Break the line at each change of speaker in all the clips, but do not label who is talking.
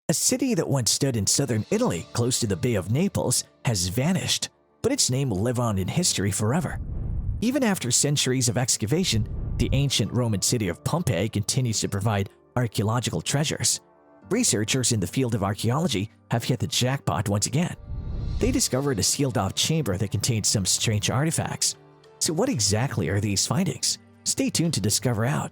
A city that once stood in southern Italy close to the Bay of Naples has vanished, but its name will live on in history forever. Even after centuries of excavation, the ancient Roman city of Pompeii continues to provide archaeological treasures. Researchers in the field of archaeology have hit the jackpot once again. They discovered a sealed-off chamber that contained some strange artifacts. So what exactly are these findings? Stay tuned to discover out.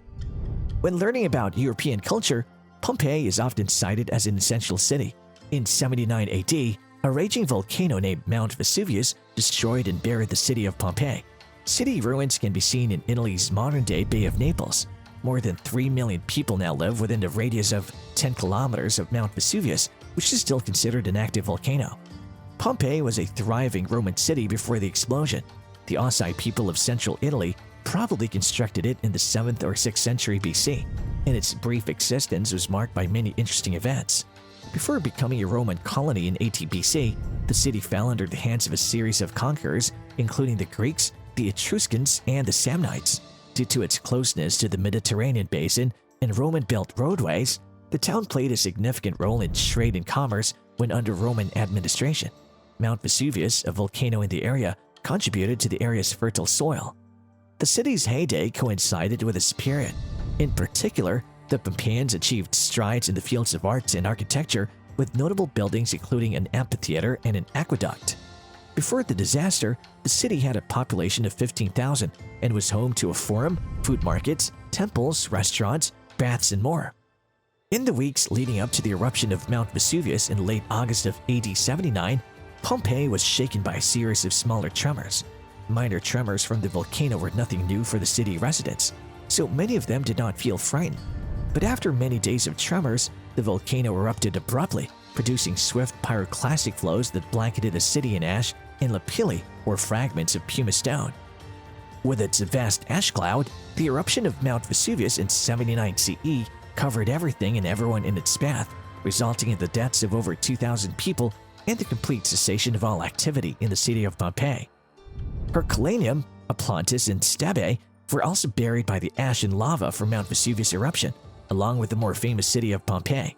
When learning about European culture, Pompeii is often cited as an essential city. In 79 AD, a raging volcano named Mount Vesuvius destroyed and buried the city of Pompeii. City ruins can be seen in Italy's modern-day Bay of Naples. More than 3 million people now live within a radius of 10 kilometers of Mount Vesuvius, which is still considered an active volcano. Pompeii was a thriving Roman city before the explosion. The Ossai people of central Italy probably constructed it in the 7th or 6th century BC, and its brief existence was marked by many interesting events. Before becoming a Roman colony in 80 BC, the city fell under the hands of a series of conquerors, including the Greeks, the Etruscans, and the Samnites. Due to its closeness to the Mediterranean basin and Roman-built roadways, the town played a significant role in trade and commerce when under Roman administration. Mount Vesuvius, a volcano in the area, contributed to the area's fertile soil. The city's heyday coincided with this period. In particular, the Pompeians achieved strides in the fields of arts and architecture, with notable buildings including an amphitheater and an aqueduct. Before the disaster, the city had a population of 15,000 and was home to a forum, food markets, temples, restaurants, baths, and more. In the weeks leading up to the eruption of Mount Vesuvius in late August of AD 79, Pompeii was shaken by a series of smaller tremors. Minor tremors from the volcano were nothing new for the city residents, so many of them did not feel frightened. But after many days of tremors, the volcano erupted abruptly, producing swift pyroclastic flows that blanketed the city in ash and lapilli, or fragments of pumice stone. With its vast ash cloud, the eruption of Mount Vesuvius in 79 CE covered everything and everyone in its path, resulting in the deaths of over 2,000 people and the complete cessation of all activity in the city of Pompeii. Herculaneum, Oplontis, and Stabae were also buried by the ash and lava from Mount Vesuvius eruption, along with the more famous city of Pompeii.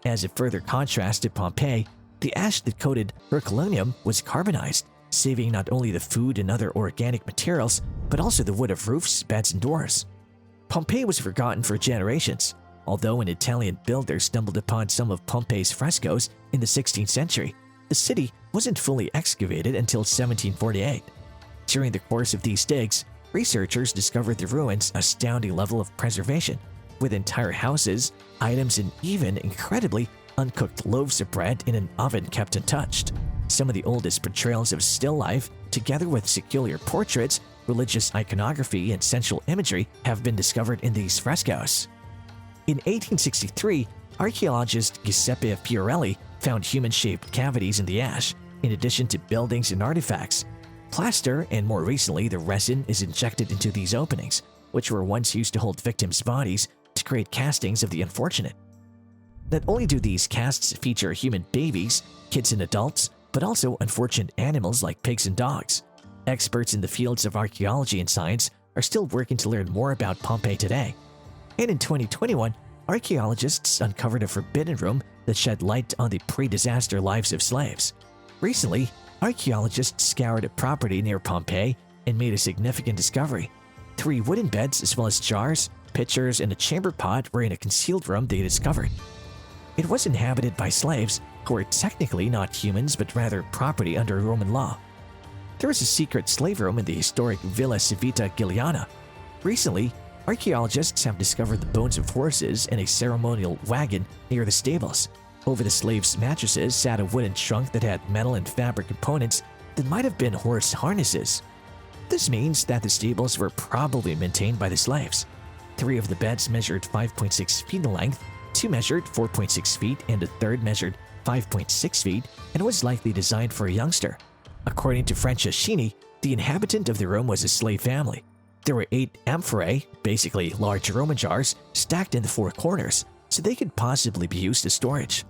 As a further contrast to Pompeii, the ash that coated Herculaneum was carbonized, saving not only the food and other organic materials, but also the wood of roofs, beds, and doors. Pompeii was forgotten for generations, although an Italian builder stumbled upon some of Pompeii's frescoes in the 16th century. The city wasn't fully excavated until 1748. During the course of these digs, researchers discovered the ruins' astounding level of preservation, with entire houses, items, and even, incredibly, uncooked loaves of bread in an oven kept untouched. Some of the oldest portrayals of still life, together with secular portraits, religious iconography, and sensual imagery, have been discovered in these frescoes. In 1863, archaeologist Giuseppe Fiorelli found human-shaped cavities in the ash, in addition to buildings and artifacts. Plaster, and more recently the resin, is injected into these openings, which were once used to hold victims' bodies, to create castings of the unfortunate. Not only do these casts feature human babies, kids and adults, but also unfortunate animals like pigs and dogs. Experts in the fields of archaeology and science are still working to learn more about Pompeii today. And in 2021, archaeologists uncovered a forbidden room that shed light on the pre-disaster lives of slaves. Recently, archaeologists scoured a property near Pompeii and made a significant discovery. 3 wooden beds as well as jars, pitchers, and a chamber pot were in a concealed room they discovered. It was inhabited by slaves who were technically not humans but rather property under Roman law. There was a secret slave room in the historic Villa Civita Giuliana. Recently, archaeologists have discovered the bones of horses and a ceremonial wagon near the stables. Over the slaves' mattresses sat a wooden trunk that had metal and fabric components that might have been horse harnesses. This means that the stables were probably maintained by the slaves. 3 of the beds measured 5.6 feet in length, 2 measured 4.6 feet, and a third measured 5.6 feet and was likely designed for a youngster. According to Franceschini, the inhabitant of the room was a slave family. There were 8 amphorae, basically large Roman jars, stacked in the 4 corners, so they could possibly be used as storage.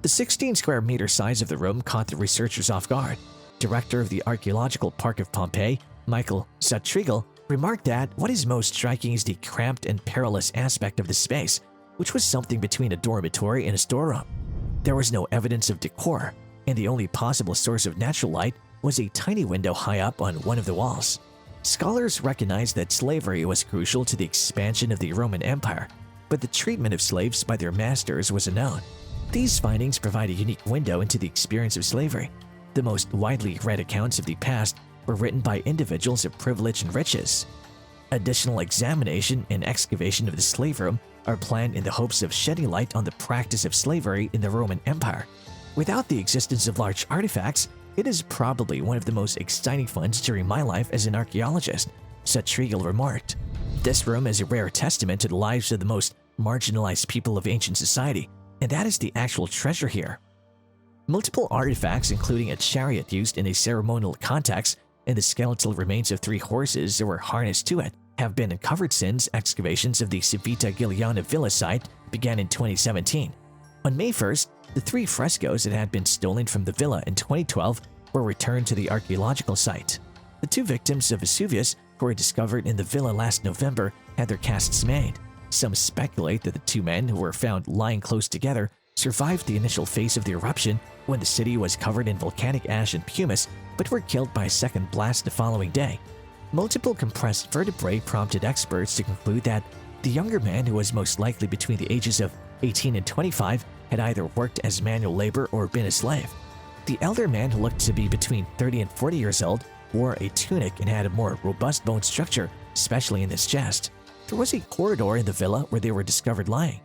The 16 square meter size of the room caught the researchers off guard. Director of the Archaeological Park of Pompeii, Michael Zatrigal, remarked that what is most striking is the cramped and perilous aspect of the space, which was something between a dormitory and a storeroom. There was no evidence of decor, and the only possible source of natural light was a tiny window high up on one of the walls. Scholars recognized that slavery was crucial to the expansion of the Roman Empire, but the treatment of slaves by their masters was unknown. These findings provide a unique window into the experience of slavery. The most widely read accounts of the past were written by individuals of privilege and riches. Additional examination and excavation of the slave room are planned in the hopes of shedding light on the practice of slavery in the Roman Empire. Without the existence of large artifacts, it is probably one of the most exciting finds during my life as an archaeologist, such Riegel remarked. This room is a rare testament to the lives of the most marginalized people of ancient society, and that is the actual treasure here. Multiple artifacts, including a chariot used in a ceremonial context and the skeletal remains of 3 horses that were harnessed to it, have been uncovered since excavations of the Civita Giliana villa site began in 2017. On May 1st, the 3 frescoes that had been stolen from the villa in 2012 were returned to the archaeological site. The 2 victims of Vesuvius who were discovered in the villa last November had their casts made. Some speculate that the 2 men who were found lying close together survived the initial phase of the eruption when the city was covered in volcanic ash and pumice, but were killed by a second blast the following day. Multiple compressed vertebrae prompted experts to conclude that the younger man, who was most likely between the ages of 18 and 25, had either worked as manual labor or been a slave. The elder man, who looked to be between 30 and 40 years old, wore a tunic and had a more robust bone structure, especially in his chest. There was a corridor in the villa where they were discovered lying.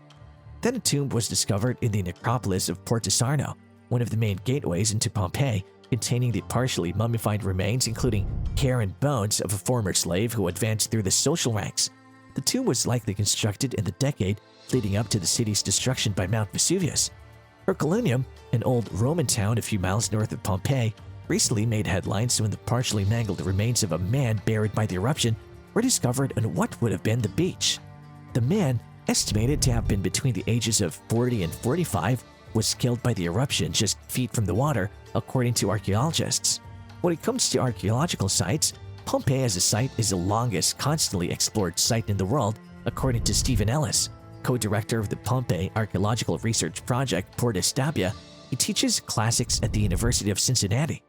Then a tomb was discovered in the necropolis of Porto Sarno, one of the main gateways into Pompeii, containing the partially mummified remains, including hair and bones of a former slave who advanced through the social ranks. The tomb was likely constructed in the decade leading up to the city's destruction by Mount Vesuvius. Herculaneum, an old Roman town a few miles north of Pompeii, recently made headlines when the partially mangled remains of a man buried by the eruption were discovered on what would have been the beach. The man, estimated to have been between the ages of 40 and 45, was killed by the eruption just feet from the water, according to archaeologists. When it comes to archaeological sites, Pompeii as a site is the longest constantly explored site in the world, according to Stephen Ellis, co-director of the Pompeii Archaeological Research Project Porta Stabia. He teaches classics at the University of Cincinnati.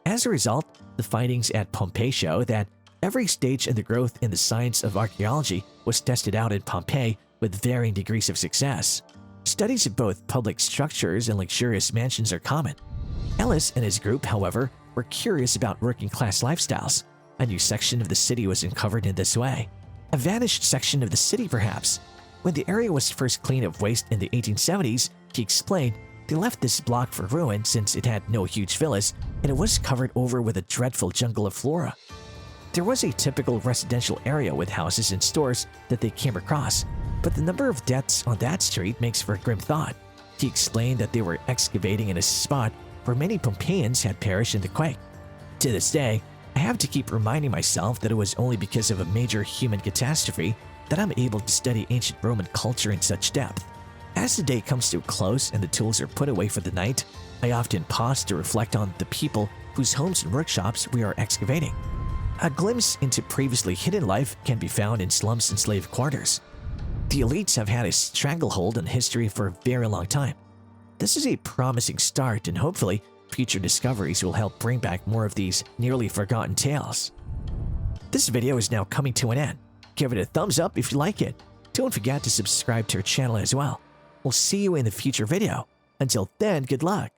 As a result, the findings at Pompeii show that every stage in the growth in the science of archaeology was tested out in Pompeii with varying degrees of success. Studies of both public structures and luxurious mansions are common. Ellis and his group, however, were curious about working-class lifestyles. A new section of the city was uncovered in this way. A vanished section of the city, perhaps. When the area was first cleaned of waste in the 1870s, he explained, they left this block for ruin since it had no huge villas and it was covered over with a dreadful jungle of flora. There was a typical residential area with houses and stores that they came across, but the number of deaths on that street makes for a grim thought. He explained that they were excavating in a spot where many Pompeians had perished in the quake. To this day, I have to keep reminding myself that it was only because of a major human catastrophe that I'm able to study ancient Roman culture in such depth. As the day comes to a close and the tools are put away for the night, I often pause to reflect on the people whose homes and workshops we are excavating. A glimpse into previously hidden life can be found in slums and slave quarters. The elites have had a stranglehold on history for a very long time. This is a promising start, and hopefully, future discoveries will help bring back more of these nearly forgotten tales. This video is now coming to an end. Give it a thumbs up if you like it. Don't forget to subscribe to our channel as well. We'll see you in the future video. Until then, good luck.